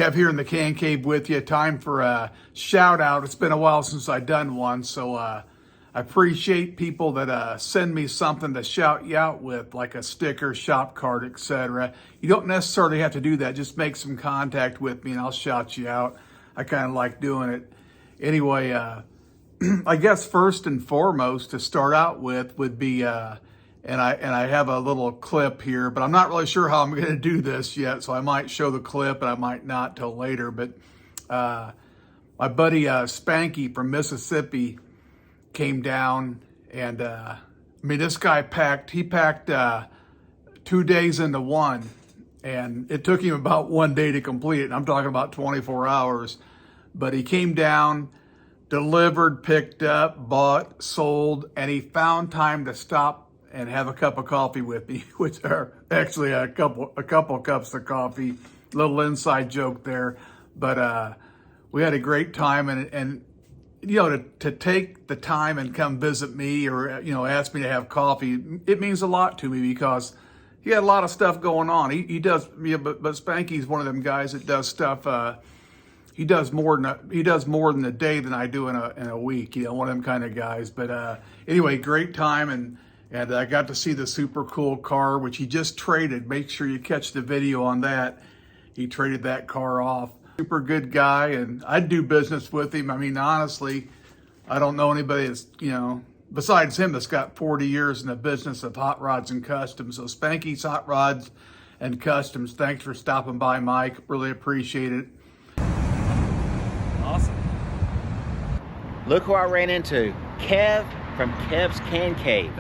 Kev here in the Can Cave with you. Time for a shout out. It's been a while since I've done one, so I appreciate people that send me something to shout you out with, like a sticker, shop card, etc. You don't necessarily have to do that. Just make some contact with me and I'll shout you out. I kind of like doing it. Anyway, I guess first and foremost to start out with would be, and I have a little clip here, but I'm not really sure how I'm going to do this yet, so I might show the clip and I might not till later. But my buddy Spanky from Mississippi came down, and I mean, this guy packed 2 days into one, and it took him about 1 day to complete it. And I'm talking about 24 hours, but he came down, delivered, picked up, bought, sold, and he found time to stop and have a cup of coffee with me, which are actually a couple cups of coffee. Little inside joke there, but we had a great time, and you know, to take the time and come visit me, or you know, ask me to have coffee, it means a lot to me because he had a lot of stuff going on. He does, yeah, but Spanky's one of them guys that does stuff. He does more than a day than I do in a week. You know, one of them kind of guys. But anyway, great time, and I got to see the super cool car, which he just traded. Make sure you catch the video on that. He traded that car off. Super good guy, and I'd do business with him. I mean, honestly, I don't know anybody that's, you know, besides him that's got 40 years in the business of hot rods and customs. So Spanky's Hot Rods and Customs, thanks for stopping by, Mike. Really appreciate it. Awesome. Look who I ran into. Kev from Kevs Can Cave.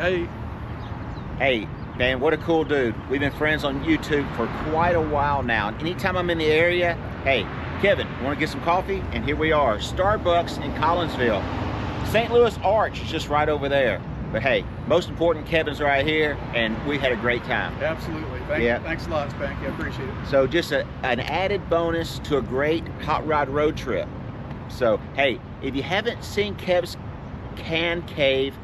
Hey, man, what a cool dude. We've been friends on YouTube for quite a while now. And anytime I'm in the area, hey, Kevin, want to get some coffee? And here we are, Starbucks in Collinsville. St. Louis Arch is just right over there. But hey, most important, Kevin's right here, and we had a great time. Absolutely. Thanks a lot, Spanky. I appreciate it. So just an added bonus to a great hot rod road trip. So, hey, if you haven't seen Kev's Can Cave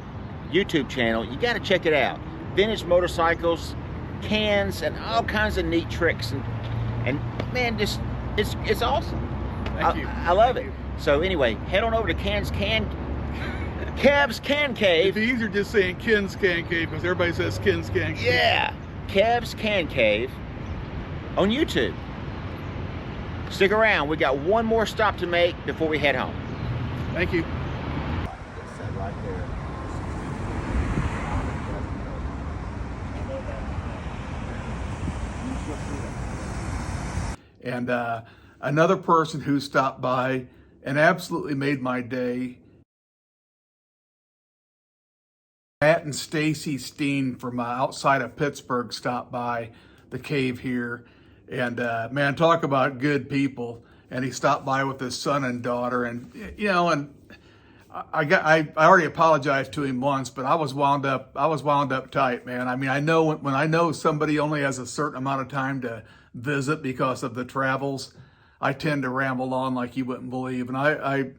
YouTube channel, you got to check it out. Vintage motorcycles, cans, and all kinds of neat tricks, and man, just it's awesome. Thank you. I love it. So anyway, head on over to Kev's Can Cave. It'd be easier just saying Ken's Can Cave because everybody says Ken's Can Cave. Yeah, Kev's Can Cave on YouTube. Stick around. We got one more stop to make before we head home. Thank you. Right there. And another person who stopped by and absolutely made my day, Matt and Stacy Steen from outside of Pittsburgh stopped by the cave here. And man, talk about good people. And he stopped by with his son and daughter, and you know, and I already apologized to him once, but I was wound up tight, man. I mean, I know when I know somebody only has a certain amount of time to visit because of the travels, I tend to ramble on like you wouldn't believe. And I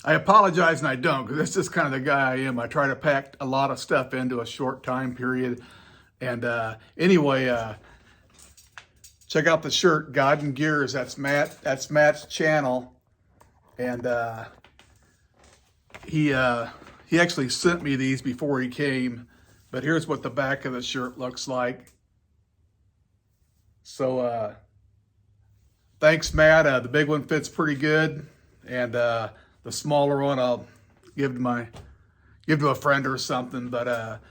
apologize, and I don't, because that's just kind of the guy I am. I try to pack a lot of stuff into a short time period. And anyway, check out the shirt, God and Gears. That's Matt's channel. And he actually sent me these before he came, but here's what the back of the shirt looks like. So thanks, Matt. The big one fits pretty good, and the smaller one I'll give to a friend or something. But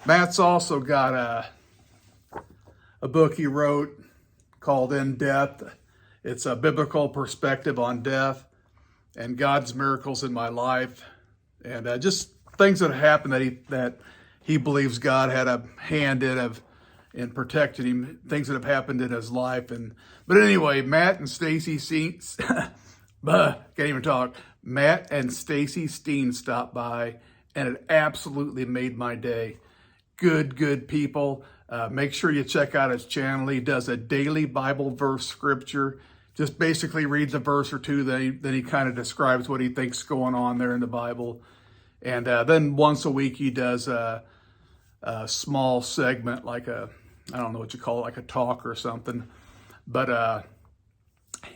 Matt's also got a book he wrote called In Death. It's a biblical perspective on death and God's miracles in my life, and just things that happened that he believes God had a hand in protecting him, things that have happened in his life. But anyway, Matt and Stacy Steen, can't even talk. Matt and Stacy Steen stopped by, and it absolutely made my day. Good people. Make sure you check out his channel. He does a daily Bible verse scripture. Just basically reads a verse or two, then he kind of describes what he thinks going on there in the Bible. And then once a week he does a small segment, like I don't know what you call it, like a talk or something. But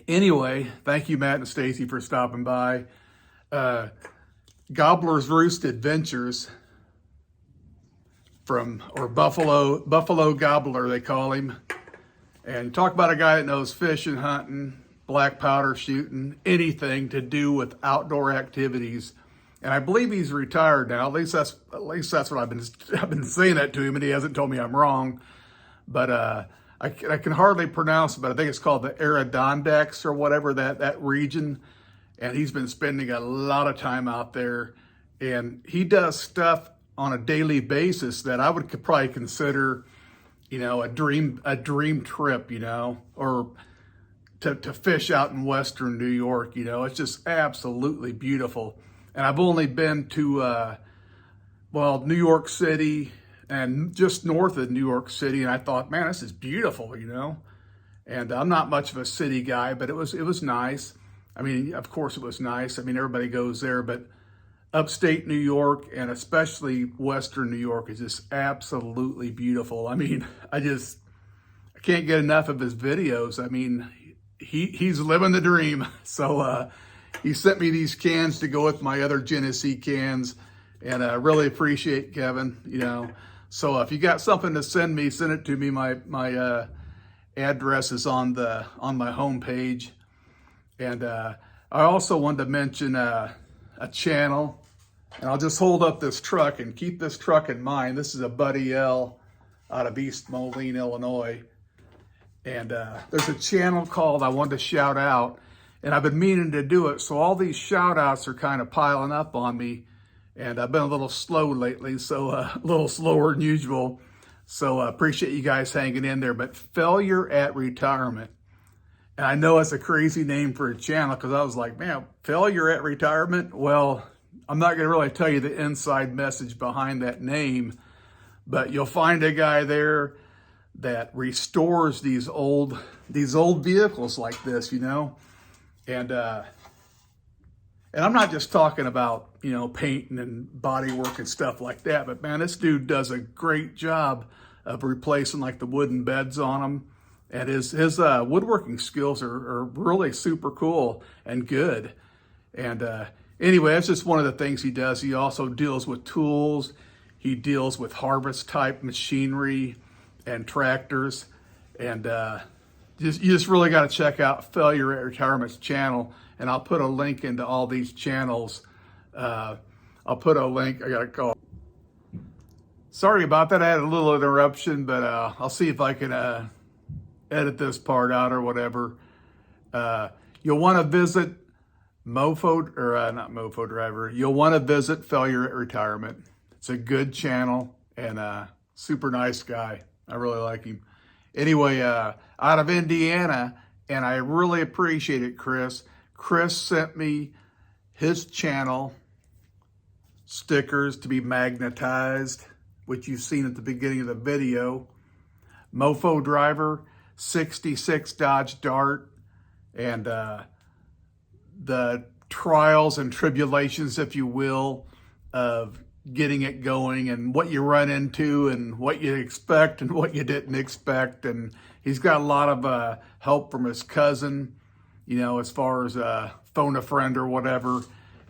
Anyway, thank you, Matt and Stacy, for stopping by. Gobbler's Roost Adventures or Buffalo Gobbler, they call him. And talk about a guy that knows fishing, hunting, black powder shooting, anything to do with outdoor activities. And I believe he's retired now. At least that's what I've been saying that to him, and he hasn't told me I'm wrong. But I can hardly pronounce it, but I think it's called the Adirondacks or whatever, that region. And he's been spending a lot of time out there, and he does stuff on a daily basis that I would probably consider, a dream trip, or to fish out in Western New York. It's just absolutely beautiful. And I've only been to, New York City and just north of New York City. And I thought, man, this is beautiful, and I'm not much of a city guy, but it was nice. I mean, of course it was nice. I mean, everybody goes there, but upstate New York and especially Western New York is just absolutely beautiful. I mean, I can't get enough of his videos. I mean, he's living the dream. So he sent me these cans to go with my other Genesee cans, and I really appreciate Kevin, So if you got something to send me, send it to me. My address is on my homepage. And I also wanted to mention a channel, and I'll just hold up this truck and keep this truck in mind. This is a Buddy L out of East Moline, Illinois. And there's a channel called I wanted to shout out, and I've been meaning to do it. So all these shout outs are kind of piling up on me, and I've been a little slow lately, so a little slower than usual. So I appreciate you guys hanging in there. But Failure at Retirement. And I know it's a crazy name for a channel, because I was like, man, Failure at Retirement? Well, I'm not going to really tell you the inside message behind that name, but you'll find a guy there that restores these old vehicles like this, and I'm not just talking about, painting and body work and stuff like that, but man, this dude does a great job of replacing like the wooden beds on them. And his woodworking skills are really super cool and good. And anyway, that's just one of the things he does. He also deals with tools. He deals with harvest type machinery and tractors. And you just really got to check out Failure at Retirement's channel. And I'll put a link into all these channels. I'll put a link. I got to call. Sorry about that. I had a little interruption, but I'll see if I can edit this part out or whatever. You'll want to visit not Mofo Driver. You'll want to visit Failure at Retirement. It's a good channel and a super nice guy. I really like him. Anyway, out of Indiana, and I really appreciate it, Chris. Chris sent me his channel stickers to be magnetized, which you've seen at the beginning of the video. Mofo Driver, 66 Dodge Dart, and the trials and tribulations, if you will, of getting it going and what you run into and what you expect and what you didn't expect. And he's got a lot of help from his cousin, as far as phone a friend or whatever.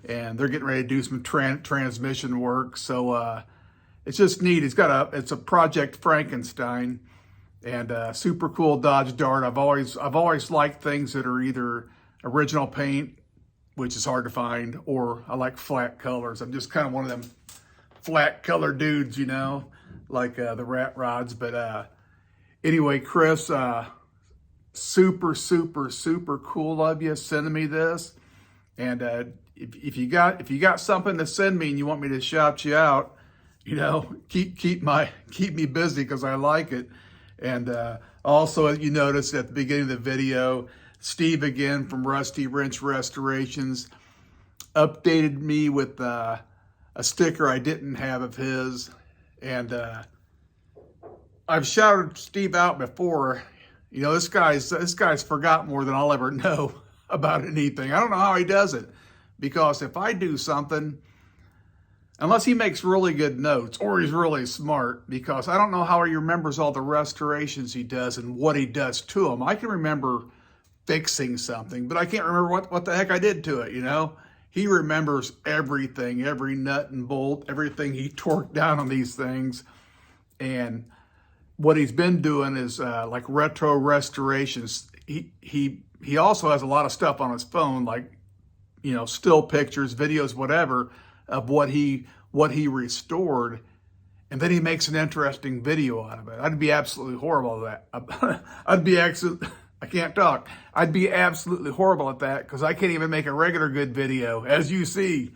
And they're getting ready to do some transmission work. So it's just neat. It's a Project Frankenstein. And super cool Dodge Dart. I've always liked things that are either original paint, which is hard to find, or I like flat colors. I'm just kind of one of them flat color dudes, like the rat rods. But anyway, Chris, super, super, super cool of you sending me this. And if you got something to send me and you want me to shout you out, keep me busy, because I like it. And also, you noticed at the beginning of the video, Steve again from Rusty Wrench Restorations updated me with a sticker I didn't have of his. And I've shouted Steve out before. This guy's forgot more than I'll ever know about anything. I don't know how he does it, because if I do something, unless he makes really good notes or he's really smart, because I don't know how he remembers all the restorations he does and what he does to them. I can remember fixing something, but I can't remember what the heck I did to it, you know? He remembers everything, every nut and bolt, everything he torqued down on these things. And what he's been doing is like retro restorations. He also has a lot of stuff on his phone, like, you know, still pictures, videos, whatever, of what he restored. And then he makes an interesting video out of it. I'd be absolutely horrible at that. I can't talk. I'd be absolutely horrible at that because I can't even make a regular good video, as you see.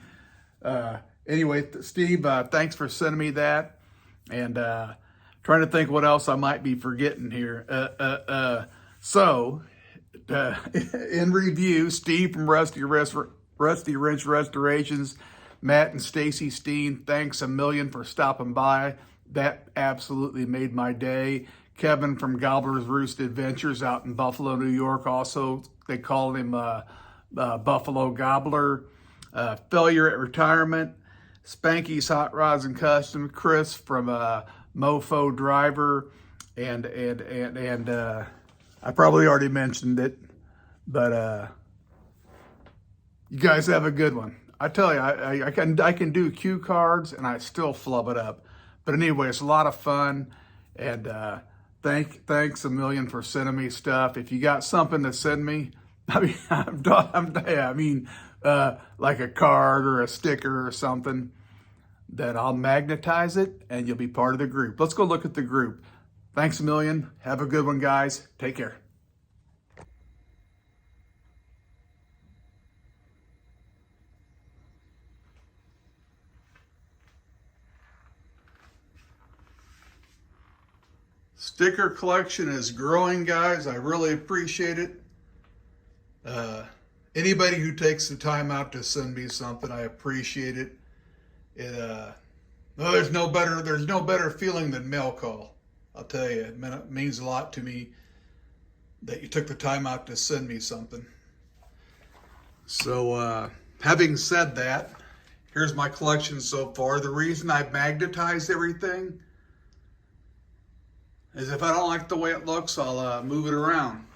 Anyway, Steve, thanks for sending me that. And trying to think what else I might be forgetting here. In review, Steve from Rusty Wrench Restorations, Matt and Stacy Steen, thanks a million for stopping by. That absolutely made my day. Kevin from Gobbler's Roost Adventures out in Buffalo, New York. Also, they call him Buffalo Gobbler. Failure at Retirement. Spanky's Hot Rods and Custom. Chris from Mofo Driver. And I probably already mentioned it, but you guys have a good one. I tell you, I can do cue cards and I still flub it up. But anyway, it's a lot of fun, and thanks a million for sending me stuff. If you got something to send me, I mean, like a card or a sticker or something, then I'll magnetize it and you'll be part of the group. Let's go look at the group. Thanks a million. Have a good one, guys. Take care. Sticker collection is growing, guys. I really appreciate it. Anybody who takes the time out to send me something, I appreciate it. There's no better feeling than mail call. I'll tell you, it means a lot to me that you took the time out to send me something. So, having said that, here's my collection so far. The reason I magnetized everything is if I don't like the way it looks, I'll move it around.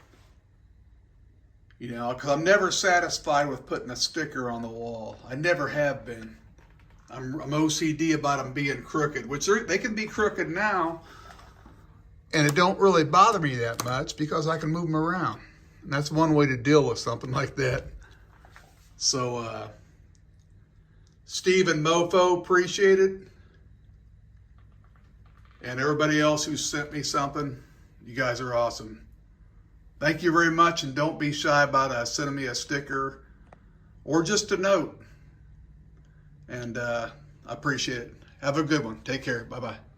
You know, because I'm never satisfied with putting a sticker on the wall. I never have been. I'm OCD about them being crooked, which they can be crooked now, and it don't really bother me that much because I can move them around. And that's one way to deal with something like that. So, Steve and Mofo, appreciate it. And everybody else who sent me something, you guys are awesome. Thank you very much, and don't be shy about sending me a sticker or just a note. And I appreciate it. Have a good one. Take care. Bye-bye.